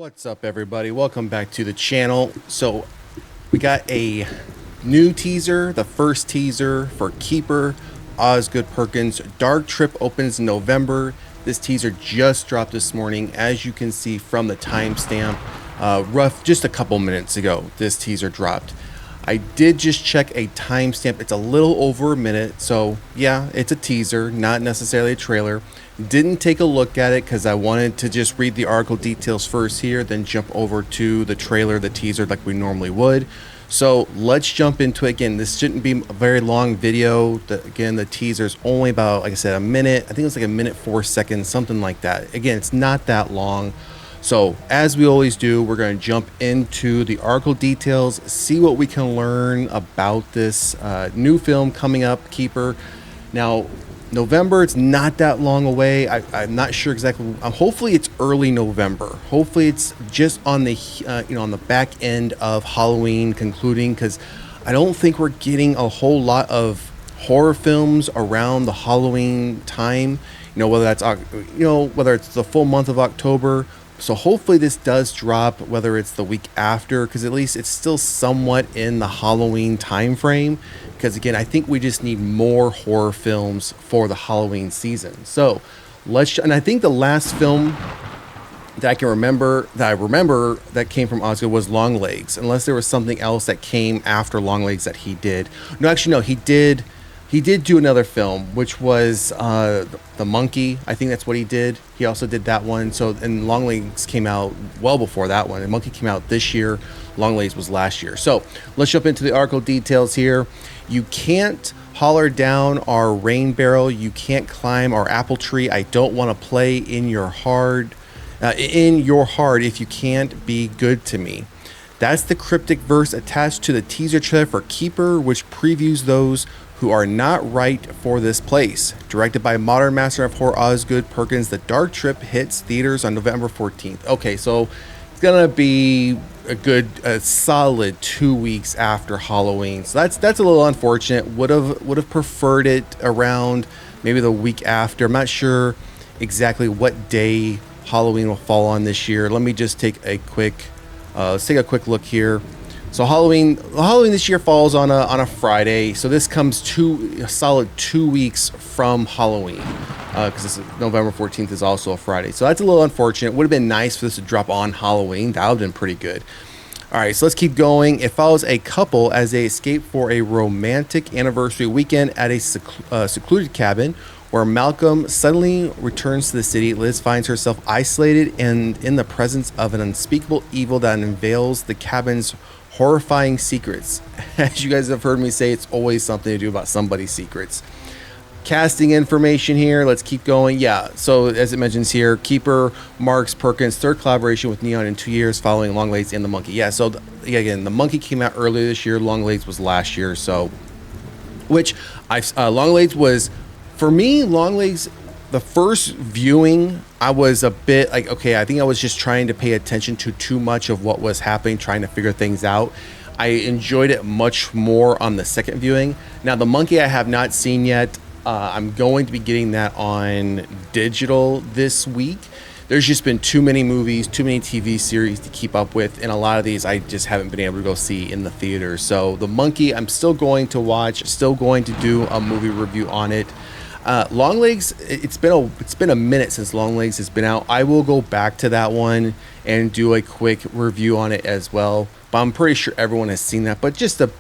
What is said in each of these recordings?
What's up, everybody? Welcome back to the channel. So we got a new teaser, the first teaser for Keeper, Osgood Perkins. Dark Trip opens in November. This teaser just dropped this morning, as you can see from the timestamp. Just a couple minutes ago, this teaser dropped. I did just check a timestamp. It's a little over a minute, so yeah, it's a teaser, not necessarily a trailer. Didn't take a look at it because I wanted to just read the article details first here, then jump over to the trailer, the teaser, like we normally would. So let's jump into it. Again, this shouldn't be a very long video. Again, the teaser is only about, like I said, a minute. I think it's like a minute 4 seconds, something like that. Again, it's not that long. So as we always do, we're going to jump into the article details, see what we can learn about this new film coming up, Keeper. Now, November, it's not that long away. I'm not sure exactly. Hopefully it's early November. Hopefully it's just on the on the back end of Halloween concluding, because I don't think we're getting a whole lot of horror films around the Halloween time. Whether that's whether it's the full month of October. So hopefully this does drop, whether it's the week after, because at least it's still somewhat in the Halloween time frame. Because again, I think we just need more horror films for the Halloween season. So and I think the last film that I remember that came from Osgood was Longlegs, unless there was something else that came after Longlegs that he did. No, actually, no, he did do another film, which was The Monkey. I think that's what he did. He also did that one. So, and Longlegs came out well before that one. The Monkey came out this year. Longlegs was last year. So let's jump into the article details here. You can't holler down our rain barrel. You can't climb our apple tree. I don't want to play in your heart if you can't be good to me. That's the cryptic verse attached to the teaser trailer for Keeper, which previews those who are not right for this place. Directed by modern master of horror Osgood Perkins, The Dark Trip hits theaters on November 14th. Okay, so it's gonna be a solid 2 weeks after Halloween. So that's a little unfortunate. Would have preferred it around maybe the week after. I'm not sure exactly what day Halloween will fall on this year. Let me just take a quick let's take a quick look here. So Halloween this year falls on a Friday. So this comes a solid 2 weeks from Halloween, because November 14th is also a Friday. So that's a little unfortunate. Would have been nice for this to drop on Halloween. That would have been pretty good. All right, so let's keep going. It follows a couple as they escape for a romantic anniversary weekend at a secluded cabin where Malcolm suddenly returns to the city. Liz finds herself isolated and in the presence of an unspeakable evil that unveils the cabin's horrifying secrets. As you guys have heard me say, it's always something to do about somebody's secrets. Casting information here. Let's keep going. Yeah, so as it mentions here, Keeper marks Perkins' third collaboration with Neon in 2 years following Longlegs and The Monkey. Yeah, so again, The Monkey came out earlier this year. Longlegs was last year. So, Longlegs was, for me, Longlegs, the first viewing, I was a bit like, okay, I think I was just trying to pay attention to too much of what was happening, trying to figure things out. I enjoyed it much more on the second viewing. Now, The Monkey I have not seen yet. I'm going to be getting that on digital this week. There's just been too many movies, too many TV series to keep up with, and a lot of these I just haven't been able to go see in the theater. So The Monkey, I'm still going to watch, still going to do a movie review on it. Longlegs, it's been a minute since Longlegs has been out. I will go back to that one and do a quick review on it as well. But I'm pretty sure everyone has seen that. But just to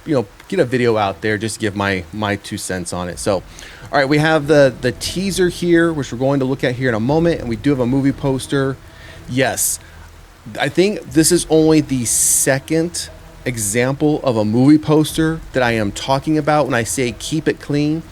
get a video out there, just give my 2 cents on it. So, all right, we have the teaser here, which we're going to look at here in a moment, and we do have a movie poster. Yes, I think this is only the second example of a movie poster that I am talking about when I say keep it clean.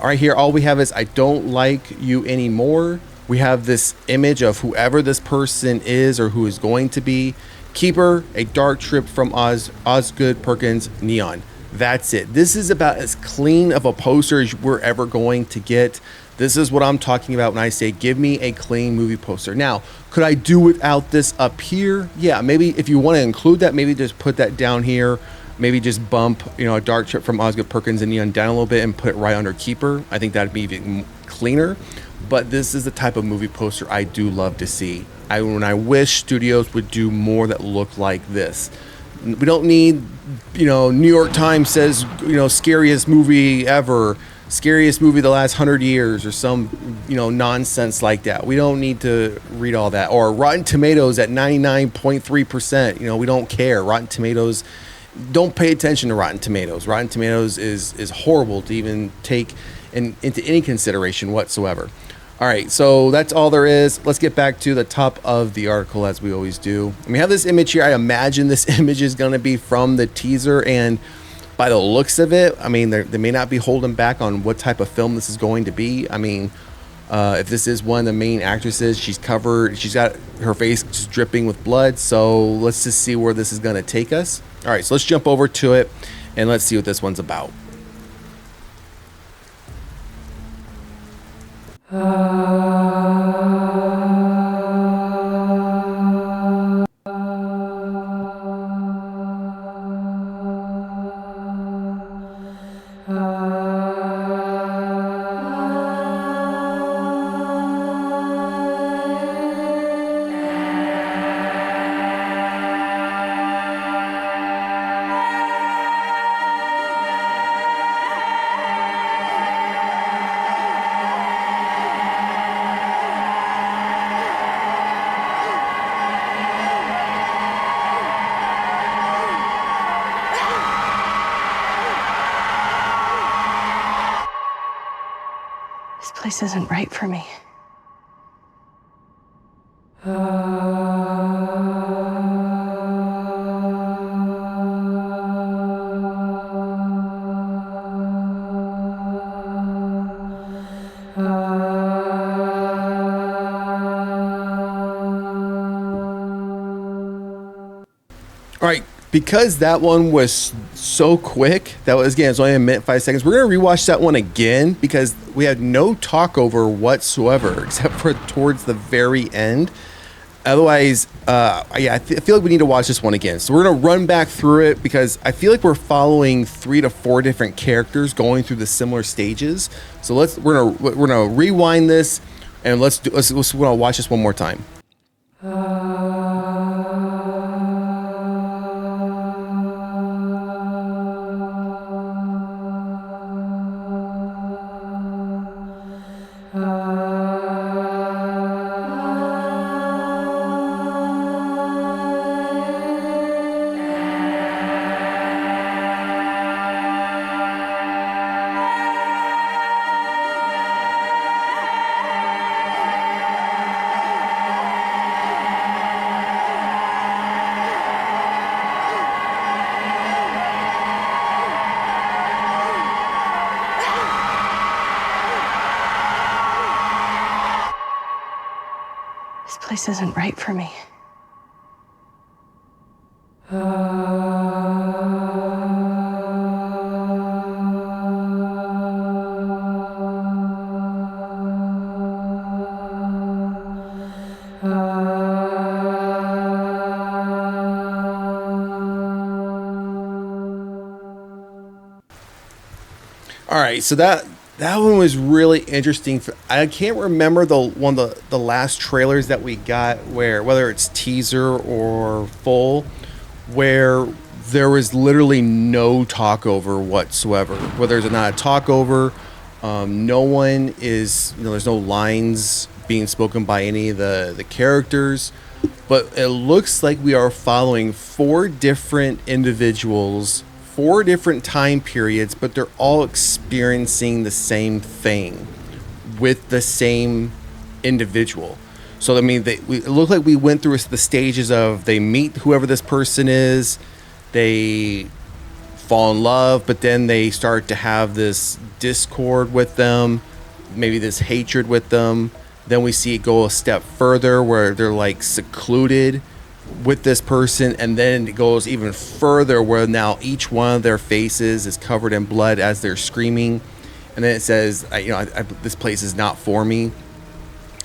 Right here, all we have is I don't like you anymore. We have this image of whoever this person is or who is going to be. Keeper, A Dark Trip from Osgood Perkins, Neon. That's it. This is about as clean of a poster as we're ever going to get. This is what I'm talking about when I say give me a clean movie poster. Now, could I do without this up here? Yeah, maybe if you want to include that, maybe just put that down here. Maybe just bump, A Dark Trip from Osgood Perkins and Neon down a little bit and put it right under Keeper. I think that'd be even cleaner. but this is the type of movie poster I do love to see. When I wish studios would do more that look like this. We don't need, New York Times says, scariest movie ever, scariest movie the last 100 years, or some, nonsense like that. We don't need to read all that. Or Rotten Tomatoes at 99.3%. We don't care. Rotten Tomatoes, don't pay attention to Rotten Tomatoes. Rotten Tomatoes is horrible to even take into any consideration whatsoever. All right, so that's all there is. Let's get back to the top of the article as we always do. And we have this image here. I imagine this image is going to be from the teaser, and by the looks of it, I mean, they may not be holding back on what type of film this is going to be. I mean, if this is one of the main actresses, she's got her face just dripping with blood. So let's just see where this is going to take us. All right, so let's jump over to it and let's see what this one's about. This place isn't right for me. All right, because that one was so quick, that was, again, it's only a minute, 5 seconds. We're going to rewatch that one again because we had no talk over whatsoever except for towards the very end. Otherwise, I feel like we need to watch this one again. So we're going to run back through it because I feel like we're following 3 to 4 different characters going through the similar stages. So we're gonna rewind this and let's watch this one more time. This place isn't right for me. All right, so that one was really interesting. I can't remember the last trailers that we got whether it's teaser or full, where there was literally no talk over whatsoever. Whether there's not a talk over, no one is, there's no lines being spoken by any of the characters, but it looks like we are following 4 different individuals, 4 different time periods, but they're all experiencing the same thing with the same individual. So I mean, it looked like we went through the stages of they meet whoever this person is, they fall in love, but then they start to have this discord with them, maybe this hatred with them. Then we see it go a step further where they're like secluded with this person, and then it goes even further where now each one of their faces is covered in blood as they're screaming, and then it says, this place is not for me.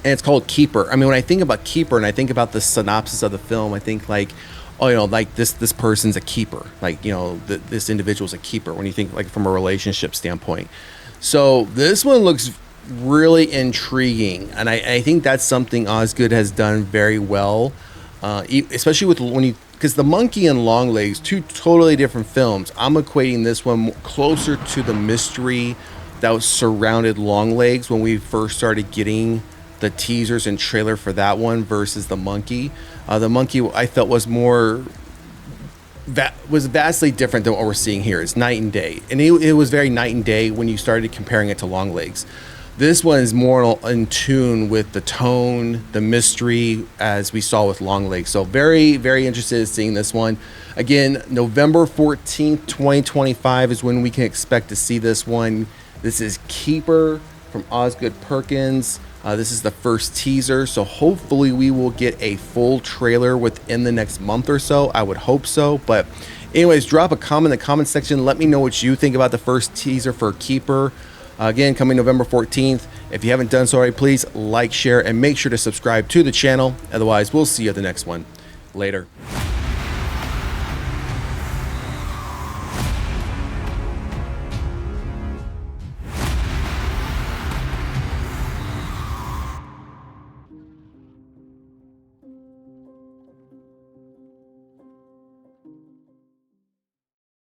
And it's called Keeper. I mean, when I think about Keeper and I think about the synopsis of the film, I think like, like this person's a keeper, like, this individual's a keeper when you think like from a relationship standpoint. So this one looks really intriguing, and I think that's something Osgood has done very well, especially with when you, because the Monkey and Longlegs, two totally different films. I'm equating this one closer to the mystery that was surrounded Longlegs when we first started getting the teasers and trailer for that one versus the Monkey. The Monkey I felt was vastly different than what we're seeing here. It's night and day, and it was very night and day when you started comparing it to Longlegs. This one is more in tune with the tone, the mystery, as we saw with Longlegs. So very, very interested in seeing this one. Again, November 14th, 2025 is when we can expect to see this one. This is Keeper from Osgood Perkins. This is the first teaser, so hopefully we will get a full trailer within the next month or so. I would hope so. But anyways, drop a comment in the comment section. Let me know what you think about the first teaser for Keeper. Again, coming November 14th. If you haven't done so already, please like, share, and make sure to subscribe to the channel. Otherwise, we'll see you at the next one. Later.